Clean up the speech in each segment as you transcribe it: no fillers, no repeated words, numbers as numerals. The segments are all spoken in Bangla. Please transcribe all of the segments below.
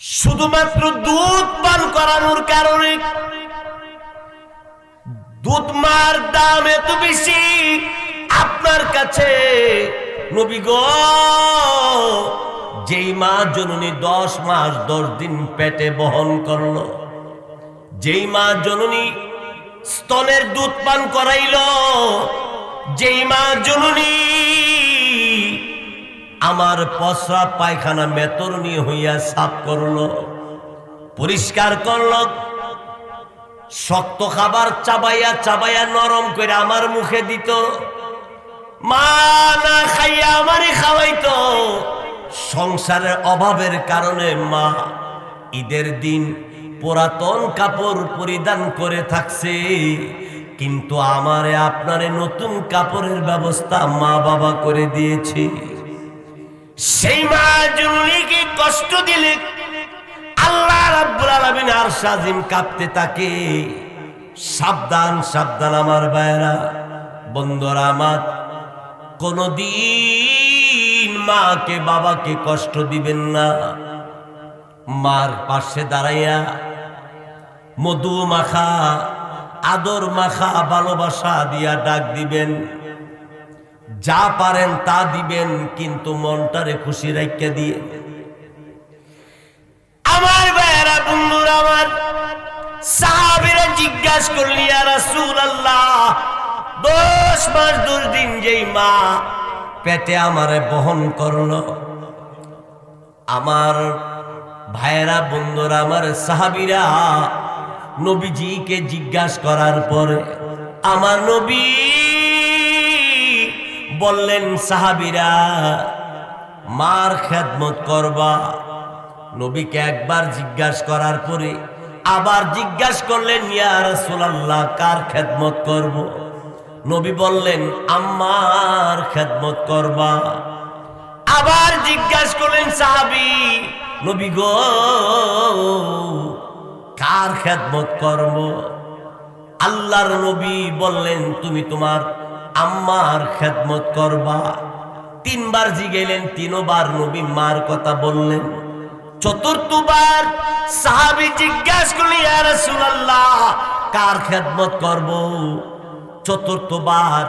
শুধুমাত্র দুধ পান করানোর কারণে দুধ মার দাম এত বেশি আপনার কাছে নবী গো। যেই মা জননী 10 মাস 10 দিন পেটে বহন করলো, যেই মা জননী স্তনের দুধ পান করাইল, যেই মা জননী আমার প্রস্রাব পায়খানা মেতরণী হইয়া সাফ করলো, পরিষ্কার করলো, শক্ত খাবার চাবাইয়া চাবাইয়া নরম করে আমার মুখে দিত, মা না খাইয়া আমারই খাওয়াইতো। সংসারের অভাবের কারণে মা ঈদের দিন পুরাতন কাপড় পরিধান করে থাকছে, কিন্তু আমারে আপনারে নতুন কাপড়ের ব্যবস্থা মা বাবা করে দিয়েছে। সেই মা জননীকে কষ্ট দিলে আল্লাহ রাব্বুল আলামিন আরশ আজিম কাঁপতে থাকে। সাবধান সাবধান আমার ভাইরা বন্ধুরা আমার, কোনদিন মাকে বাবাকে কষ্ট দিবেন না। মার পাশে দাঁড়াইয়া মধু মাখা আদর মাখা ভালোবাসা দিয়া ডাক দিবেন, যা পারেন তা দিবেন, কিন্তু মনটারে খুশি রাখিয়া দিয়ে। আমার ভাইরা বন্ধুরা আমার, সাহাবীরা জিজ্ঞাসা করলি ইয়া রাসূলুল্লাহ 10 মাস 10 দিন যেই মা পেটে আমারে বহন করলো, আমার ভাইরা বন্ধুরা আমার সাহাবীরা নবীজিকে জিজ্ঞাসা করার পরে আমার নবী বললেন, সাহাবীরা মার খেদমত করবা। নবীকে একবার জিজ্ঞাসা করার পরে আবার জিজ্ঞাসা করলেন, ইয়া রাসূলুল্লাহ কার খেদমত করব? নবী বললেন, আম্মার খেদমত করবা। আবার জিজ্ঞাসা করলেন সাহাবী, নবী গো কার খেদমত করব? আল্লাহর নবী বললেন, তুমি তোমার আম্মার খেদমত করবা। 3 বার জিগাইলেন, 3 বার নবী মার কথা বললেন। 4th বার সাহাবী জিজ্ঞাসা করলেন, ইয়া রাসূলুল্লাহ কার খেদমত করব? 4th বার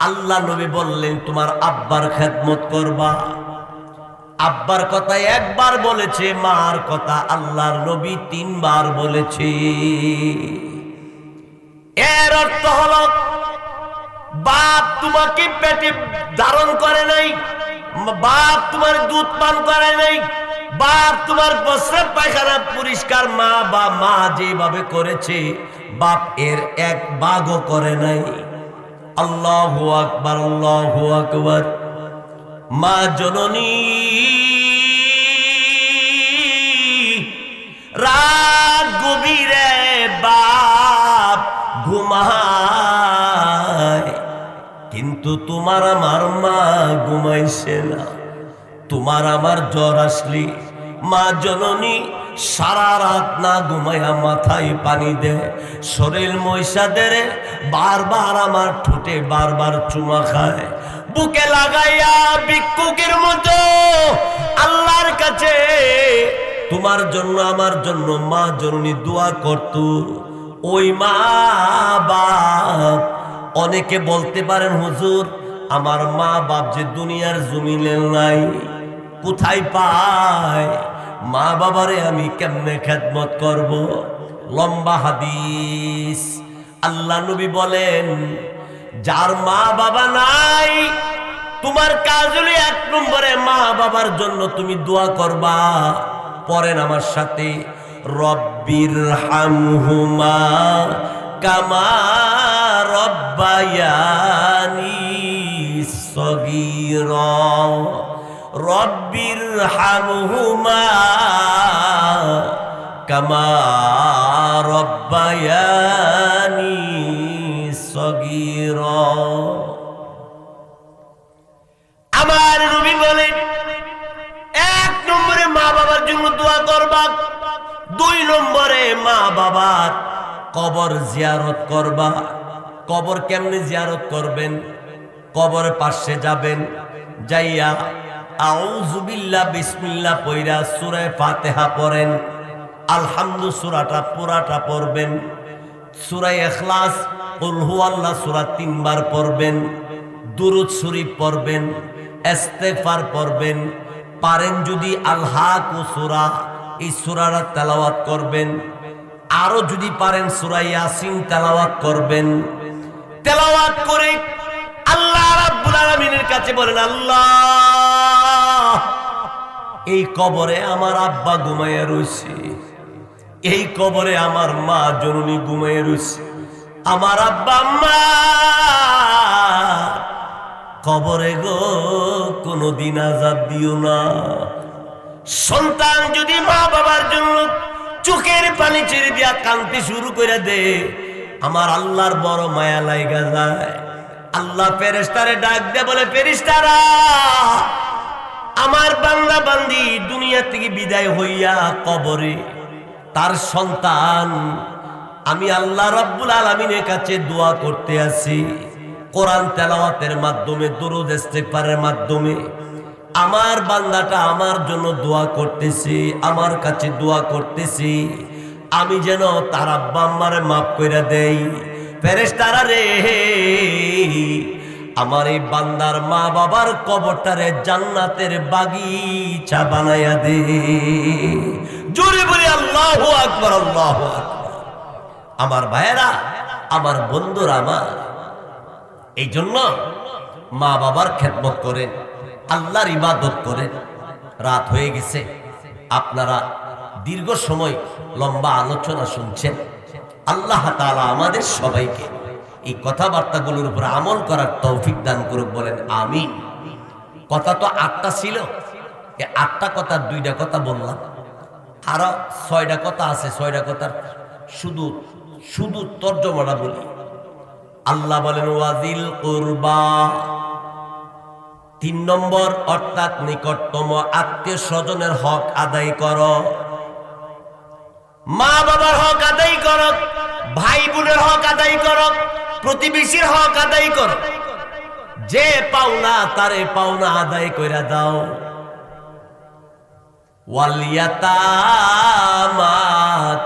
আল্লাহ নবী বললেন, তোমার আব্বার খেদমত করবা। আব্বার কথা 1 বার বলেছে, মার কথা আল্লাহর নবী 3 বার বলেছে। এর অর্থ হলো বাপ তোমাকে পেটে ধারণ করে নাই, বাপ তোমার দুধ পান করে নাই, বাপ তোমার প্রস্রাব পায়খানা পরিষ্কার মা যেভাবে করেছে বাপ এর 1 ভাগও করে নাই। আল্লাহু আকবার, আল্লাহু আকবার। মা জননী রাত গভীরে বাপ ঘুমায়, কিন্তু তোমার আমার মা ঘুমাইছে না। তোমার আমার জ্বর আসলি মা জননী সারা রাত না ঘুমাইয়া মাথায় পানি দেয়, শরীর ময়সা দেয়, বারবার আমার ঠোঁটে বারবার চুমা খায়, বুকে লাগাইয়া ভিক্ষুকের মতো আল্লাহর কাছে তোমার জন্য আমার জন্য মা জননী দোয়া করত। ওই মা বাপ, অনেকে বলতে পারেন হুজুর আমার মা বাপ যে দুনিয়ার জমিনে নাই, কোথায় পায়? মা বাবারে আমি কেমনে খেদমত করব? লম্বা হাদিস। আল্লাহ নবী বলেন, যার মা বাবা নাই তোমার কাজ হলো 1 নম্বরে মা বাবার জন্য তুমি দোয়া করবা। পড়েন আমার সাথে, রব্বির হামহুমা কামা রব্বায়ানি সগীরা, রব্বির হামহুমা কামা রব্বায়ানি সগীরা। আমার নবী বলেন 1 নম্বরে মা বাবার জন্য দোয়া করবা, 2 নম্বরে মা বাবার কবর জিয়ারত করবা। কবর কেমনে জিয়ারত করবেন? কবরের পাশে যাবেন, যাইয়া আউযু বিল্লাহ বিসমিল্লাহ পড়া সূরা ফাতিহা পড়েন, আলহামদু সূরাটা পুরাটা পড়বেন, সূরা ইখলাস কুল হুয়াল্লাহ সূরা 3 বার পড়বেন, দুরূদ শরীফ পড়বেন, ইস্তেগফার পড়বেন, পারেন যদি আল হাকু সূরা এই সূরাটা তেলাওয়াত করবেন, আরো যদি পারেন সূরা ইয়াসিন তেলাওয়াত করবেন। তেলাওয়াত করে আল্লাহ রাব্বুল আলামিনের কাছে বলেন, আল্লাহ এই কবরে আমার আব্বা ঘুমাইয়া রইছে, এই কবরে আমার মা জননী ঘুমাইয়া রইছে, আমার আব্বা আম্মা কবরে গো কোনদিন আযাব দিও না। সন্তান যদি মা বাবার জন্য চোখের পানি ছেড়ে দিয়া কাঁদতে শুরু করে দে, আমার আল্লাহর বড় মায়া লাগা যায়। আল্লাহ ফেরেশতারে ডাক দে, বলে ফেরেশতারা আমার বান্দা বান্দি দুনিয়া থেকে বিদায় হইয়া কবরে তার সন্তান আমি আল্লাহ রাব্বুল আলামিনের কাছে দোয়া করতে আছি, কোরআন তেলাওয়াতের মাধ্যমে দুরূদ ইস্তিগফারের মাধ্যমে আমার বান্দাটা আমার জন্য দোয়া করতেছি, আমার কাছে দোয়া করতেছি, আমি যেন তার আব্বা আম্মারে মাফ কইরা দেই। ফেরেশতারা রে আমার এই বান্দার মা বাবার কবরটারে জান্নাতের বাগিচা বানায়া দে। জোরে বলি আল্লাহু আকবার, আল্লাহু আকবার। আমার ভাইয়েরা, আমার বন্ধুরা, আমার এই জন্য মা বাবার খেদমত করেন, আল্লাহর ইবাদত করেন। রাত হয়ে গেছে, আপনারা দীর্ঘ সময় লম্বা আলোচনা শুনছেন। আল্লাহ তাআলা আমাদের সবাইকে এই কথাবার্তাগুলোর উপর আমল করার তৌফিক দান করুক, বলেন আমিন। কথা তো 8টা ছিল, এই 8টা কথার 2টা কথা বললাম, আরো 6টা কথা আছে, 6টা কথার শুধু শুধু তর্জমাটা বলি। আল্লাহ বলেন ওয়াজিল কুরবা, 3 নম্বর, অর্থাৎ নিকটতম আত্মীয় স্বজনের হক আদায় করো, মা বাবার হক আদায় করো, ভাই বোনের হক আদায় করো, প্রতিবেশীর হক আদায় করো, যে পাওনা তারে পাওনা আদায় কইরা দাও। ওয়াল ইয়াতামা,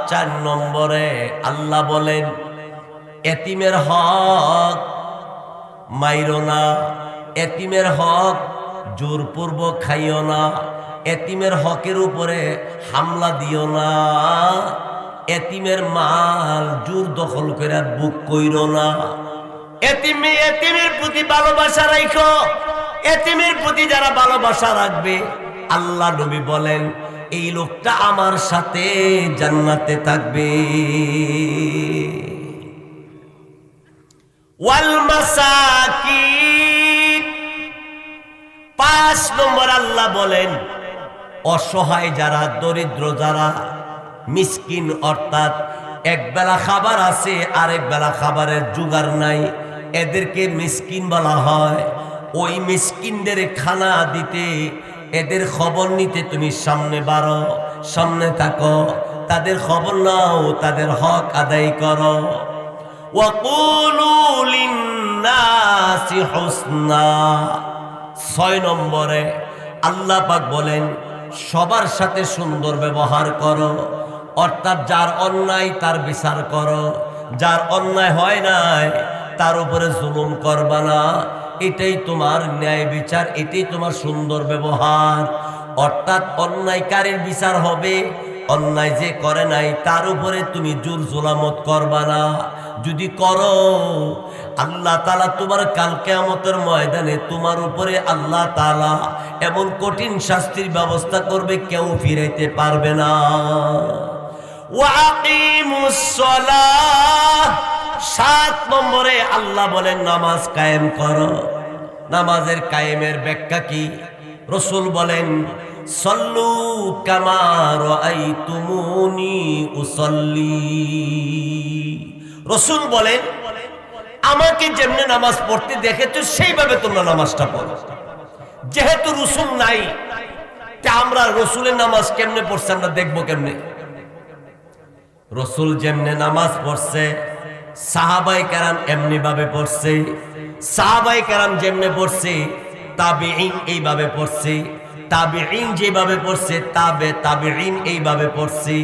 4 নম্বরে আল্লাহ বলেন এতিমের হক মাইরো না, এতিমের হক জোরপূর্বক খাইও না, এতিমের হকের উপরে হামলা দিও না, এতিমের মাল জোর দখল করে বুক কইরো না। এতিমের প্রতি ভালোবাসা রাখো, এতিমের প্রতি যারা ভালোবাসা রাখবে আল্লাহ নবী বলেন এই লোকটা আমার সাথে জান্নাতে থাকবে। ওয়াল মাসাকিন, 5 নম্বর আল্লাহ বলেন অসহায় যারা, দরিদ্র যারা, মিসকিন, অর্থাৎ একবেলা খাবার আছে আরেক বেলা খাবারের জোগাড় নাই, এদেরকে মিসকিন বলা হয়। ওই মিসকিনদের খানা দিতে, এদের খবর নিতে তুমি সামনে বাড়ো, সামনে থাকো, তাদের খবর নাও, তাদের হক আদায় করো। ওয়াকুলু লিন্নাসি হুসনা, 6 নম্বরে আল্লাহ পাক বলেন সবার সাথে সুন্দর ব্যবহার করো, অর্থাৎ যার অন্যায় তার বিচার করো, যার অন্যায় হয় নাই তার উপরে জুলুম করবা না, এটাই তোমার ন্যায় বিচার, এটাই তোমার সুন্দর ব্যবহার। অর্থাৎ অন্যায়কারীর বিচার হবে, অন্যায় যে করে নাই তার উপরে তুমি জোর জুলামত করবা না। যদি করো আল্লাহ তাআলা তোমার কাল কিয়ামতের ময়দানে তোমার উপরে আল্লাহ তাআলা এমন কঠিন শাস্তির ব্যবস্থা করবে, কেউ ফিরাইতে পারবে না। ওয়াকিমুস সালাহ, 7 নম্বরে আল্লাহ বলেন নামাজ কায়েম করো। নামাজের কায়েমের ব্যাখ্যা কি? রাসূল বলেন সল্লু কামা রাআইতুমুনি উসাল্লি। রাসূল বলেন আমাকে যেমনে নামাজ পড়তে দেখেছো সেইভাবে তোমরা নামাজটা পড়ো। যেহেতু রাসূল নাই, তা আমরা রাসূলের নামাজ কেমনে পড়ছে আমরা দেখবো কেমনে? রাসূল যেমনে নামাজ পড়ছে সাহাবায়ে কেরাম এমনি ভাবে পড়ছে, সাহাবায়ে কেরাম যেমনে পড়ছে তাবেঈন এইভাবে পড়ছে, তাবেঈন যেভাবে পড়ছে তাবে তাবেঈন এইভাবে পড়ছে,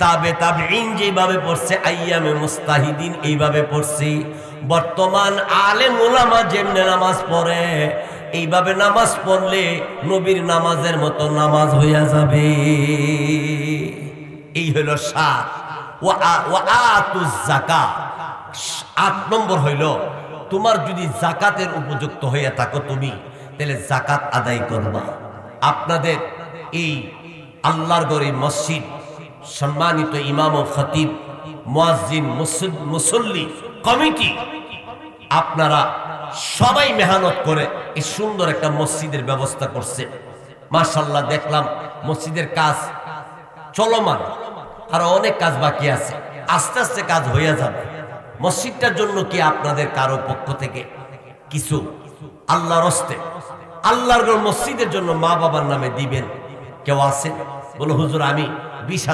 তাবে তাবেঈন যেভাবে পড়ছে আইয়ামে মুস্তাহিদিন এইভাবে পড়ছে। বর্তমান আলেম ওলামা যেমনে নামাজ পড়ে এইভাবে নামাজ পড়লে নবীর নামাজের মতো নামাজ হইয়া যাবে। এই হলো ৭। ওয়া আতুজ যাকাত। ৮ নম্বর হইল তোমার যদি যাকাতের উপযুক্ত হইয়া থাকো তুমি, তাহলে যাকাত আদায় করবা। আপনাদের এই আল্লাহর ঘরে মসজিদ, সম্মানিত ইমাম ও খতিব, মুয়াজ্জিন, মুসল্লি কমিটি, আপনারা সবাই মেহনত করে এই সুন্দর একটা মসজিদের ব্যবস্থা করছে। মাশাআল্লাহ, দেখলাম মসজিদের কাজ চলমান, আরো অনেক কাজ বাকি আছে, আস্তে আস্তে কাজ হইয়া যাবে। মসজিদটার জন্য কি আপনাদের কারো পক্ষ থেকে কিছু আল্লাহর হস্তে আল্লাহর মসজিদের জন্য মা বাবার নামে দিবেন? কেউ আছে? বলো হুজুর আমি ২০,০০০